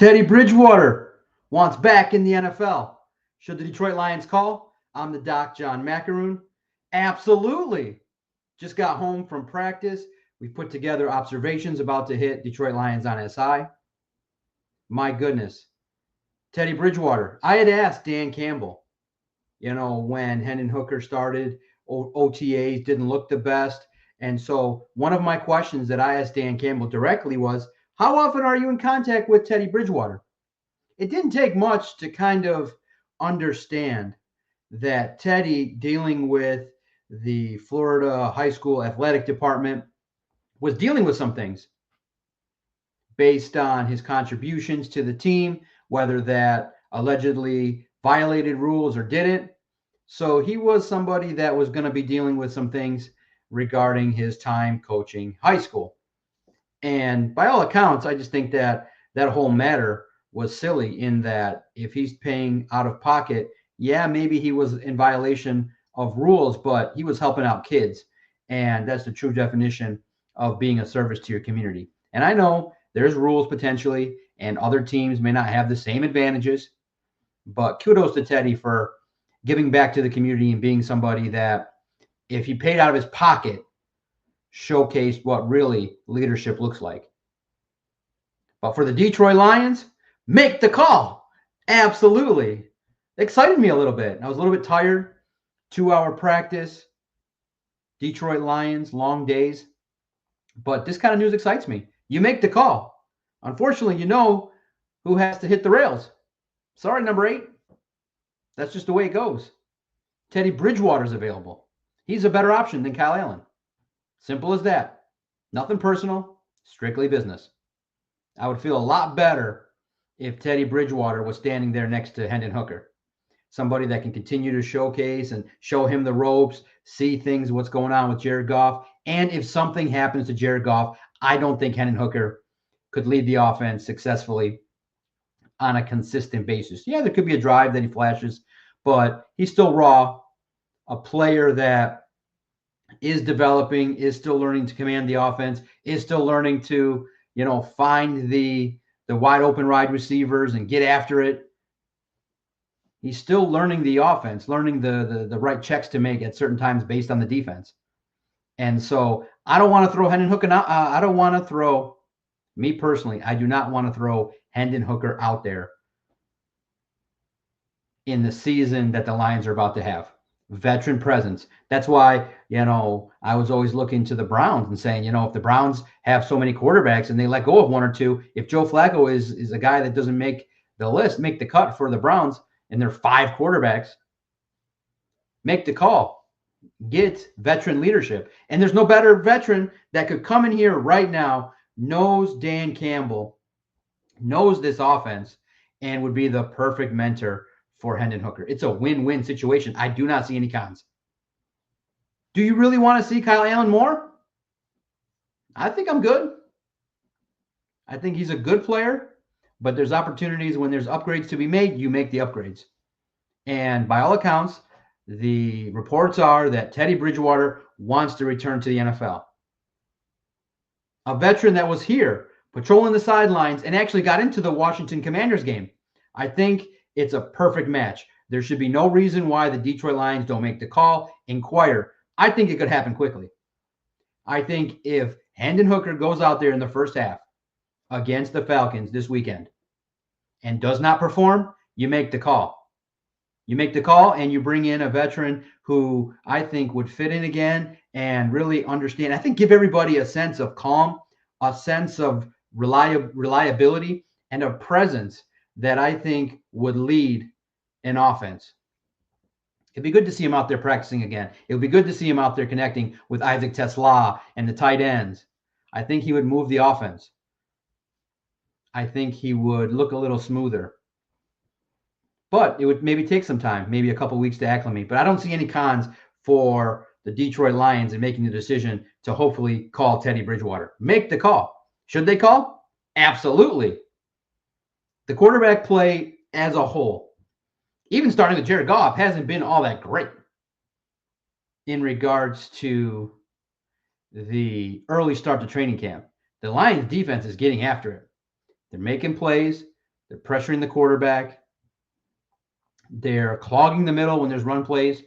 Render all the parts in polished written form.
Teddy Bridgewater wants back in the NFL. Should the Detroit Lions call? I'm the Doc, John Macaroon. Absolutely. Just got home from practice. We've put together observations about to hit Detroit Lions on SI. My goodness. Teddy Bridgewater. I had asked Dan Campbell, when Hendon Hooker started, OTAs didn't look the best. And so one of my questions that I asked Dan Campbell directly was, how often are you in contact with Teddy Bridgewater? It didn't take much to kind of understand that Teddy, dealing with the Florida high school athletic department, was dealing with some things based on his contributions to the team, whether that allegedly violated rules or didn't. So he was somebody that was going to be dealing with some things regarding his time coaching high school. And by all accounts, I just think that that whole matter was silly, in that if he's paying out of pocket, yeah, maybe he was in violation of rules, but he was helping out kids. And that's the true definition of being a service to your community. And I know there's rules potentially, and other teams may not have the same advantages, but kudos to Teddy for giving back to the community and being somebody that, if he paid out of his pocket, showcased what really leadership looks like. But for the Detroit Lions, make the call. Absolutely. Excited me a little bit. I was a little bit tired. 2-hour practice. Detroit Lions, long days. But this kind of news excites me. You make the call. Unfortunately, you know who has to hit the rails. Sorry, number 8. That's just the way it goes. Teddy Bridgewater's available. He's a better option than Kyle Allen. Simple as that. Nothing personal, strictly business. I would feel a lot better if Teddy Bridgewater was standing there next to Hendon Hooker. Somebody that can continue to showcase and show him the ropes, see things, what's going on with Jared Goff. And if something happens to Jared Goff, I don't think Hendon Hooker could lead the offense successfully on a consistent basis. Yeah, there could be a drive that he flashes, but he's still raw, a player that is developing, is still learning to command the offense, is still learning to, find the wide open wide receivers and get after it. He's still learning the offense, learning the right checks to make at certain times based on the defense. And so I don't want to throw Hendon Hooker out. I don't want to throw, me personally, I do not want to throw Hendon Hooker out there in the season that the Lions are about to have. Veteran presence. That's why, I was always looking to the Browns and saying, if the Browns have so many quarterbacks and they let go of one or two, if Joe Flacco is a guy that doesn't make the cut for the Browns, and there are 5 quarterbacks, make the call. Get veteran leadership. And there's no better veteran that could come in here right now, knows Dan Campbell, knows this offense, and would be the perfect mentor for Hendon Hooker. It's a win-win situation. I do not see any cons. Do you really want to see Kyle Allen more? I think I'm good. I think he's a good player, but there's opportunities when there's upgrades to be made, you make the upgrades. And by all accounts, the reports are that Teddy Bridgewater wants to return to the NFL. A veteran that was here patrolling the sidelines and actually got into the Washington Commanders game. I think it's a perfect match. There should be no reason why the Detroit Lions don't make the call, inquire. I think it could happen quickly. I think if Hendon Hooker goes out there in the first half against the Falcons this weekend and does not perform, you make the call. You make the call and you bring in a veteran who I think would fit in again and really understand. I think give everybody a sense of calm, a sense of reliability, and a presence that I think would lead an offense. It'd be good to see him out there practicing again. It would be good to see him out there connecting with Isaac Tesla and the tight ends. I think he would move the offense. I think he would look a little smoother. But it would maybe take some time, maybe a couple weeks to acclimate. But I don't see any cons for the Detroit Lions in making the decision to hopefully call Teddy Bridgewater. Make the call. Should they call? Absolutely. The quarterback play as a whole, even starting with Jared Goff, hasn't been all that great in regards to the early start to training camp. The Lions defense is getting after it. They're making plays. They're pressuring the quarterback. They're clogging the middle when there's run plays.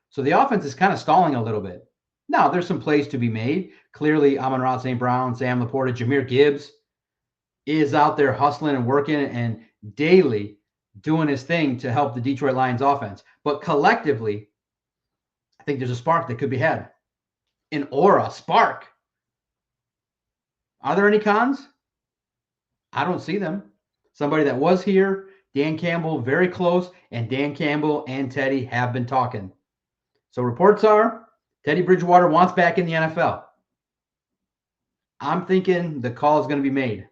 So the offense is kind of stalling a little bit. Now, there's some plays to be made. Clearly, Amon-Ra St. Brown, Sam Laporta, Jahmyr Gibbs is out there hustling and working and daily doing his thing to help the Detroit Lions offense. But collectively, I think there's a spark that could be had. An aura, spark. Are there any cons? I don't see them. Somebody that was here, Dan Campbell, very close, and Dan Campbell and Teddy have been talking. So reports are Teddy Bridgewater wants back in the NFL. I'm thinking the call is going to be made.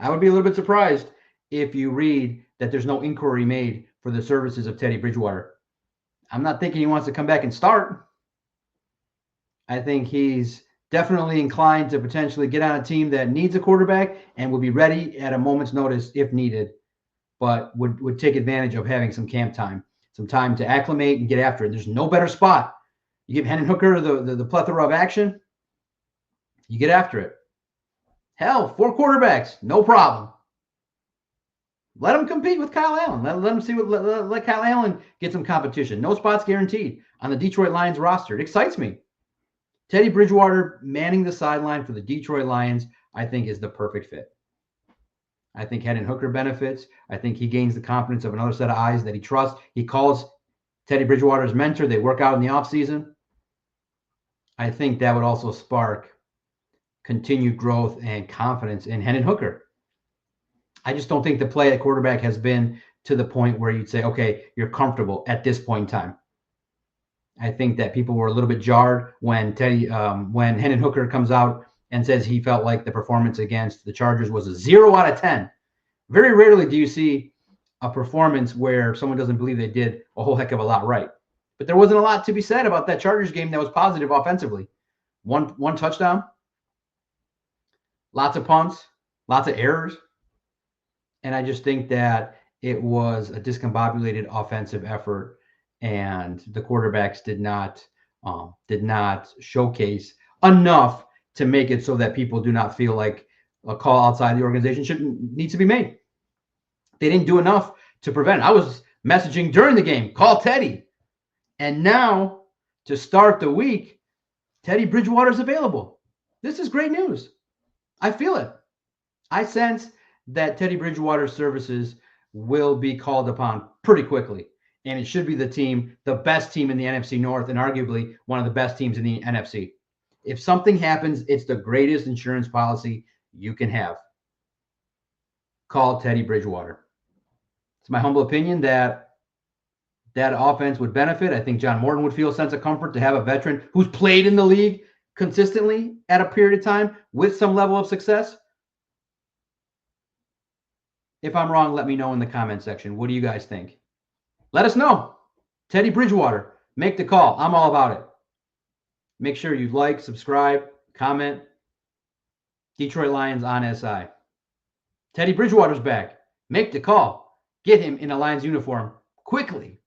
I would be a little bit surprised if you read that there's no inquiry made for the services of Teddy Bridgewater. I'm not thinking he wants to come back and start. I think he's definitely inclined to potentially get on a team that needs a quarterback and will be ready at a moment's notice if needed, but would take advantage of having some camp time, some time to acclimate and get after it. There's no better spot. You give Hendon Hooker the plethora of action, you get after it. Hell, 4 quarterbacks, no problem. Let him compete with Kyle Allen. Let him see let Kyle Allen get some competition. No spots guaranteed on the Detroit Lions roster. It excites me. Teddy Bridgewater manning the sideline for the Detroit Lions, I think, is the perfect fit. I think Hendon Hooker benefits. I think he gains the confidence of another set of eyes that he trusts. He calls Teddy Bridgewater his mentor. They work out in the offseason. I think that would also spark continued growth and confidence in Hendon Hooker. I just don't think the play at quarterback has been to the point where you'd say, okay, you're comfortable at this point in time. I think that people were a little bit jarred when when Hendon Hooker comes out and says he felt like the performance against the Chargers was a 0 out of 10. Very rarely do you see a performance where someone doesn't believe they did a whole heck of a lot right. But there wasn't a lot to be said about that Chargers game that was positive offensively. One touchdown, lots of punts, lots of errors. And I just think that it was a discombobulated offensive effort, and the quarterbacks did not showcase enough to make it so that people do not feel like a call outside the organization needs to be made. They didn't do enough to prevent it. I was messaging during the game, call Teddy. And now, to start the week, Teddy Bridgewater is available. This is great news. I feel it. I sense that Teddy Bridgewater's services will be called upon pretty quickly. And it should be the best team in the NFC North, and arguably one of the best teams in the NFC. If something happens, it's the greatest insurance policy you can have. Call Teddy Bridgewater. It's my humble opinion that offense would benefit. I think John Morton would feel a sense of comfort to have a veteran who's played in the league consistently at a period of time with some level of success. If I'm wrong, let me know in the comment section. What do you guys think? Let us know. Teddy Bridgewater, make the call. I'm all about it. Make sure you like, subscribe, comment. Detroit Lions on SI. Teddy Bridgewater's back. Make the call. Get him in a Lions uniform quickly.